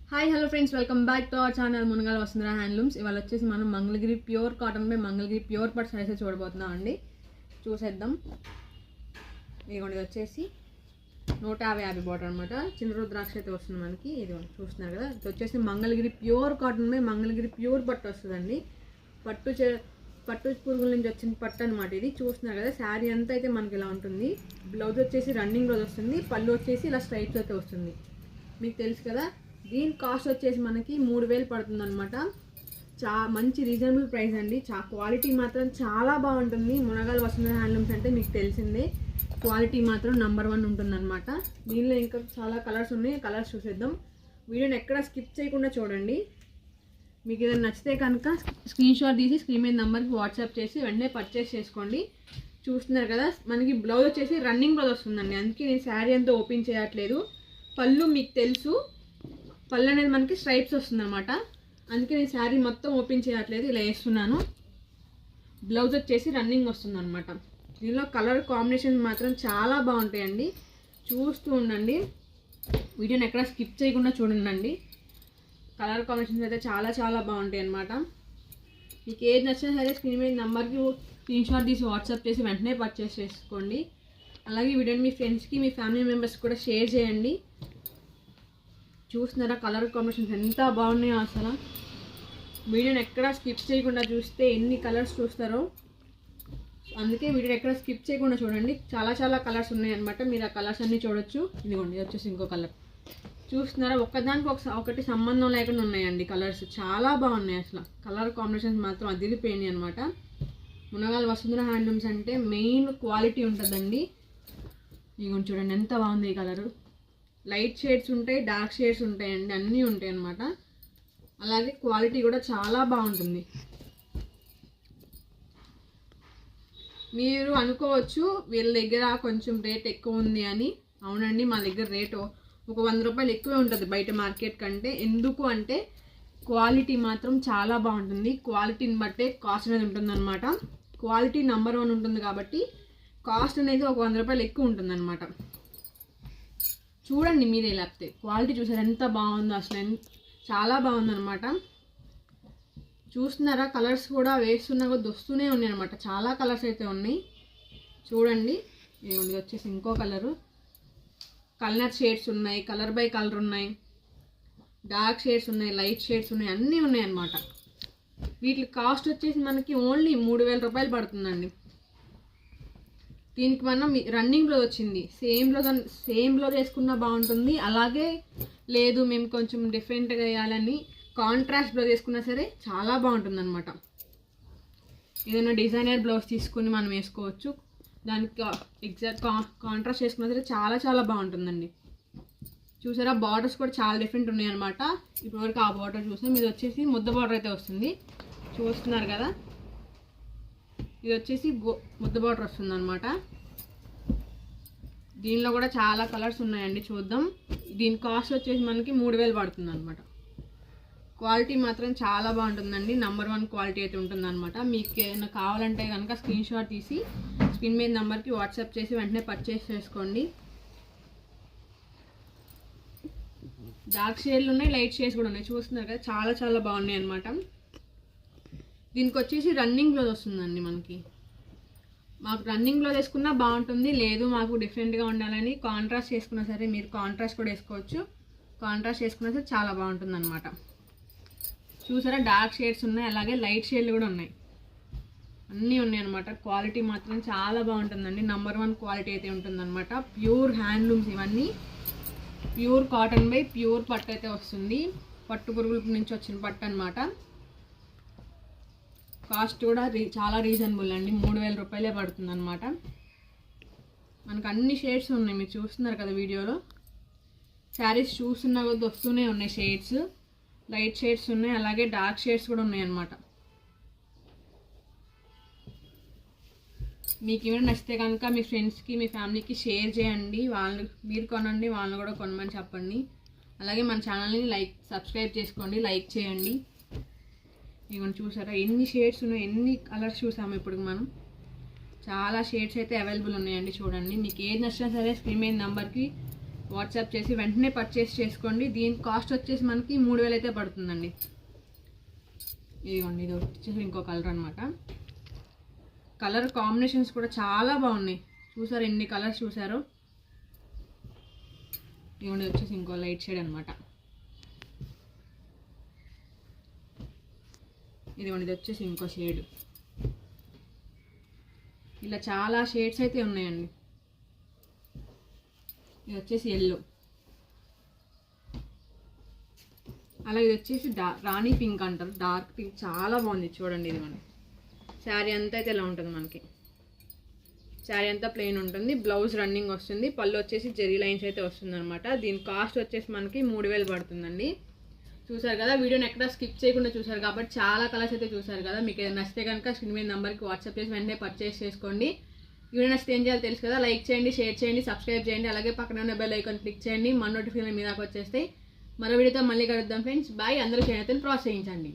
Hi hello friends, welcome back to our channel Munagala Vasundhara handlooms. ఇవాళ వచ్చేసి మనం మంగళగిరి ప్యూర్ కాటన్ పై Mangalagiri pure పట్టు సారీస్ చూడబోతున్నాం అండి. చూసేద్దాం. ఇదిగోండి, ఇది వచ్చేసి 150 బార్డర్ అనమాట. చిన్న రుద్రాక్ష అయితే వస్తుంది మనకి. ఇది చూస్తున్నారు కదా, ఇది వచ్చేసి మంగళగిరి ప్యూర్ కాటన్ పై మంగళగిరి ప్యూర్ పట్టు వస్తుందండి. పట్టు పురుగుల నుంచి వచ్చిన పట్టు అనమాట. ఇది చూస్తున్నారు కదా, శారీ అంతా అయితే మనకి ఇలా ఉంటుంది. బ్లౌజ్ వచ్చేసి రన్నింగ్ బ్లౌజ్ వస్తుంది. పళ్ళు వచ్చేసి ఇలా స్ట్రైప్స్ అయితే వస్తుంది. మీకు తెలుసు కదా, దీని కాస్ట్ వచ్చేసి మనకి 3000 పడుతుంది అనమాట. మంచి రీజనబుల్ ప్రైస్ అండి. క్వాలిటీ మాత్రం చాలా బాగుంటుంది. మునగాల వసుంధర హ్యాండ్లూమ్స్ అంటే మీకు తెలిసిందే, క్వాలిటీ మాత్రం నెంబర్ 1 ఉంటుందన్నమాట. దీనిలో ఇంకా చాలా కలర్స్ ఉన్నాయి. కలర్స్ చూసేద్దాం. వీడియోని ఎక్కడ స్కిప్ చేయకుండా చూడండి. మీకు ఏదైనా నచ్చితే కనుక స్క్రీన్ షాట్ తీసి స్క్రీన్ మీద నెంబర్కి వాట్సాప్ చేసి వెంటనే పర్చేస్ చేసుకోండి. చూస్తున్నారు కదా, మనకి బ్లౌజ్ వచ్చేసి రన్నింగ్ బ్లౌజ్ వస్తుందండి. అందుకే నేను శారీ అంతా ఓపెన్ చేయట్లేదు. పళ్ళు మీకు తెలుసు, పళ్ళు అనేది మనకి స్ట్రైప్స్ వస్తుంది అనమాట. అందుకే నేను శారీ మొత్తం ఓపెన్ చేయట్లేదు, ఇలా వేస్తున్నాను. బ్లౌజ్ వచ్చేసి రన్నింగ్ వస్తుంది అనమాట. దీనిలో కలర్ కాంబినేషన్ మాత్రం చాలా బాగుంటాయండి. చూస్తూ ఉండండి, వీడియోని ఎక్కడ స్కిప్ చేయకుండా చూడండి. కలర్ కాంబినేషన్స్ అయితే చాలా చాలా బాగుంటాయి అనమాట. మీకు ఏది నచ్చినా సరే స్క్రీన్ మీద నెంబర్కి స్క్రీన్ షాట్ తీసి వాట్సాప్ చేసి వెంటనే పర్చేస్ చేసుకోండి. అలాగే వీడియోని మీ ఫ్రెండ్స్కి మీ ఫ్యామిలీ మెంబర్స్కి కూడా షేర్ చేయండి. చూస్తున్నారా కలర్ కాంబినేషన్స్ ఎంత బాగున్నాయో అసలు. వీడియోని ఎక్కడ స్కిప్ చేయకుండా చూస్తే ఎన్ని కలర్స్ చూస్తారో, అందుకే వీడియోని ఎక్కడ స్కిప్ చేయకుండా చూడండి. చాలా చాలా కలర్స్ ఉన్నాయన్నమాట. మీరు ఆ కలర్స్ అన్నీ చూడొచ్చు. ఇదిగోండి, ఇది వచ్చేసి ఇంకో కలర్. చూస్తున్నారా, ఒక్కదానికి ఒకటి సంబంధం లేకుండా ఉన్నాయండి కలర్స్. చాలా బాగున్నాయి అసలు. కలర్ కాంబినేషన్స్ మాత్రం అదిరిపోయినాయి అనమాట. మునగాల వసుంధర హ్యాండ్లూమ్స్ అంటే మెయిన్ క్వాలిటీ ఉంటుందండి. ఇదిగోండి చూడండి ఎంత బాగుంది ఈ కలరు. లైట్ షేడ్స్ ఉంటాయి, డార్క్ షేడ్స్ ఉంటాయండి, అన్నీ ఉంటాయి అన్నమాట. అలాగే క్వాలిటీ కూడా చాలా బాగుంటుంది. మీరు అనుకోవచ్చు వీళ్ళ దగ్గర కొంచెం రేట్ ఎక్కువ ఉంది అని. అవునండి, మా దగ్గర రేటు ఒక 100 రూపాయలు ఎక్కువే ఉంటుంది బయట మార్కెట్ కంటే. ఎందుకు అంటే క్వాలిటీ మాత్రం చాలా బాగుంటుంది. క్వాలిటీని బట్టే కాస్ట్ అనేది ఉంటుందన్నమాట. క్వాలిటీ నెంబర్ 1 ఉంటుంది కాబట్టి కాస్ట్ అనేది ఒక 100 రూపాయలు ఎక్కువ ఉంటుందన్నమాట. చూడండి మీరే, లేకపోతే క్వాలిటీ చూసారు ఎంత బాగుందో అసలు. చాలా బాగుందన్నమాట. చూస్తున్నారా, కలర్స్ కూడా వేస్తున్నా కూడా వస్తూనే ఉన్నాయి అనమాట. చాలా కలర్స్ అయితే ఉన్నాయి చూడండి. ఇది వచ్చేసి ఇంకో కలరు. కలర్ షేడ్స్ ఉన్నాయి, కలర్ బై కలర్ ఉన్నాయి, డార్క్ షేడ్స్ ఉన్నాయి, లైట్ షేడ్స్ ఉన్నాయి, అన్నీ ఉన్నాయి అన్నమాట. వీటి కాస్ట్ వచ్చేసి మనకి ఓన్లీ 3000 రూపాయలు పడుతుందండి. దీనికి మనం రన్నింగ్ బ్లౌజ్ వచ్చింది. సేమ్ బ్లౌజ్ వేసుకున్నా బాగుంటుంది. అలాగే లేదు మేము కొంచెం డిఫరెంట్గా వేయాలని కాంట్రాస్ట్ బ్లౌజ్ వేసుకున్నా సరే చాలా బాగుంటుంది అనమాట. ఏదైనా డిజైనర్ బ్లౌజ్ తీసుకుని మనం వేసుకోవచ్చు. దానికి ఎగ్జాక్ట్ కాంట్రాస్ట్ వేసుకున్నా సరే చాలా చాలా బాగుంటుందండి. చూసారా, బార్డర్స్ కూడా చాలా డిఫరెంట్ ఉన్నాయి అనమాట. ఇప్పటివరకు ఆ బార్డర్ చూసాం. ఇది వచ్చేసి ముద్ద బార్డర్ అయితే వస్తుంది. చూస్తున్నారు కదా, ఇది వచ్చేసి ముద్ద బార్డర్ వస్తుంది అనమాట. దీనిలో కూడా చాలా కలర్స్ ఉన్నాయండి, చూద్దాం. దీని కాస్ట్ వచ్చేసి మనకి 3000 పడుతుంది అనమాట. క్వాలిటీ మాత్రం చాలా బాగుంటుందండి. నెంబర్ 1 క్వాలిటీ అయితే ఉంటుందన్నమాట. మీకు ఏమైనా కావాలంటే కనుక స్క్రీన్ షాట్ తీసి స్క్రీన్ మీద నెంబర్కి వాట్సాప్ చేసి వెంటనే పర్చేస్ చేసుకోండి. డార్క్ షేడ్లు ఉన్నాయి, లైట్ షేడ్స్ కూడా ఉన్నాయి. చూస్తున్నారు కదా, చాలా చాలా బాగున్నాయి అనమాట. దీనికి వచ్చేసి రన్నింగ్ బ్లౌజ్ వస్తుందండి మనకి. మాకు రన్నింగ్ బ్లౌజ్ వేసుకున్నా బాగుంటుంది. లేదు మాకు డిఫరెంట్గా ఉండాలని కాంట్రాస్ట్ చేసుకున్నా సరే మీరు కాంట్రాస్ట్ కూడా వేసుకోవచ్చు. కాంట్రాస్ట్ చేసుకున్నా సరే చాలా బాగుంటుంది అనమాట. చూసారా, డార్క్ షేడ్స్ ఉన్నాయి, అలాగే లైట్ షేడ్లు కూడా ఉన్నాయి, అన్నీ ఉన్నాయి అనమాట. క్వాలిటీ మాత్రం చాలా బాగుంటుందండి. నెంబర్ 1 క్వాలిటీ అయితే ఉంటుందన్నమాట. ప్యూర్ హ్యాండ్లూమ్స్ ఇవన్నీ. ప్యూర్ కాటన్ బై ప్యూర్ పట్టు అయితే వస్తుంది. పట్టు పురుగుల నుంచి వచ్చిన పట్టు అనమాట. కాస్ట్ కూడా చాలా రీజనబుల్ అండి. 3000 రూపాయలే పడుతుంది అనమాట. మనకు అన్ని షేడ్స్ ఉన్నాయి, మీరు చూస్తున్నారు కదా వీడియోలో. శారీస్ చూస్తున్నా కొద్ది వస్తూనే ఉన్నాయి షేడ్స్. లైట్ షేడ్స్ ఉన్నాయి, అలాగే డార్క్ షేడ్స్ కూడా ఉన్నాయి అన్నమాట. మీకు ఏమైనా నచ్చితే కనుక మీ ఫ్రెండ్స్కి మీ ఫ్యామిలీకి షేర్ చేయండి. మీరు కొనండి, వాళ్ళని కూడా కొనమని చెప్పండి. అలాగే మన ఛానల్ని సబ్స్క్రైబ్ చేసుకోండి, లైక్ చేయండి. ఇవన్నీ చూసారా, ఎన్ని షేడ్స్ ఉన్నాయి, ఎన్ని కలర్స్ చూసాము ఇప్పుడు మనం. చాలా షేడ్స్ అయితే అవైలబుల్ ఉన్నాయండి. చూడండి, మీకు ఏది నచ్చినా సరే స్క్రీన్ మీద నెంబర్కి వాట్సాప్ చేసి వెంటనే పర్చేస్ చేసుకోండి. దీని కాస్ట్ వచ్చేసి మనకి 3000 అయితే పడుతుందండి. ఇదిగోండి, ఇది వచ్చేసి ఇంకో కలర్ అనమాట. కలర్ కాంబినేషన్స్ కూడా చాలా బాగున్నాయి. చూసారు ఎన్ని కలర్స్ చూసారో. ఇదిగోండి వచ్చేసి ఇంకో లైట్ షేడ్ అనమాట. ఇదిగోండి, ఇది వచ్చేసి ఇంకో షేడ్. ఇలా చాలా షేడ్స్ అయితే ఉన్నాయండి. ఇది వచ్చేసి ఎల్లో. అలా ఇది వచ్చేసి రాణి పింక్ అంటారు, డార్క్ పింక్. చాలా బాగుంది చూడండి. ఇది మనకి శారీ అంతా అయితే ఇలా ఉంటుంది. మనకి శారీ అంతా ప్లెయిన్ ఉంటుంది. బ్లౌజ్ రన్నింగ్ వస్తుంది. పళ్ళు వచ్చేసి జెరీ లైన్స్ అయితే వస్తుంది అనమాట. దీని కాస్ట్ వచ్చేసి మనకి 3000 పడుతుందండి. చూసారు కదా, వీడియోని ఎక్కడ స్కిప్ చేయకుండా చూసారు కాబట్టి చాలా కలర్స్ అయితే చూసారు కదా. మీకు ఏదైనా నచ్చితే కనుక స్క్రీన్ మీద నెంబర్కి వాట్సాప్ చేసి వెంటనే పర్చేస్ చేసుకోండి. వీడియో నచ్చితే ఏం చేయాలో తెలుసు కదా, లైక్ చేయండి, షేర్ చేయండి, సబ్స్క్రైబ్ చేయండి. అలాగే పక్కన ఉన్న బెల్ ఐకాన్ క్లిక్ చేయండి. మన నోటిఫికేషన్ మీ దాకా వచ్చేస్తాయి. మరో వీడియోతో మళ్ళీ కలుద్దాం ఫ్రెండ్స్. బాయ్. అందరూ చేయని ప్రోత్సహించండి.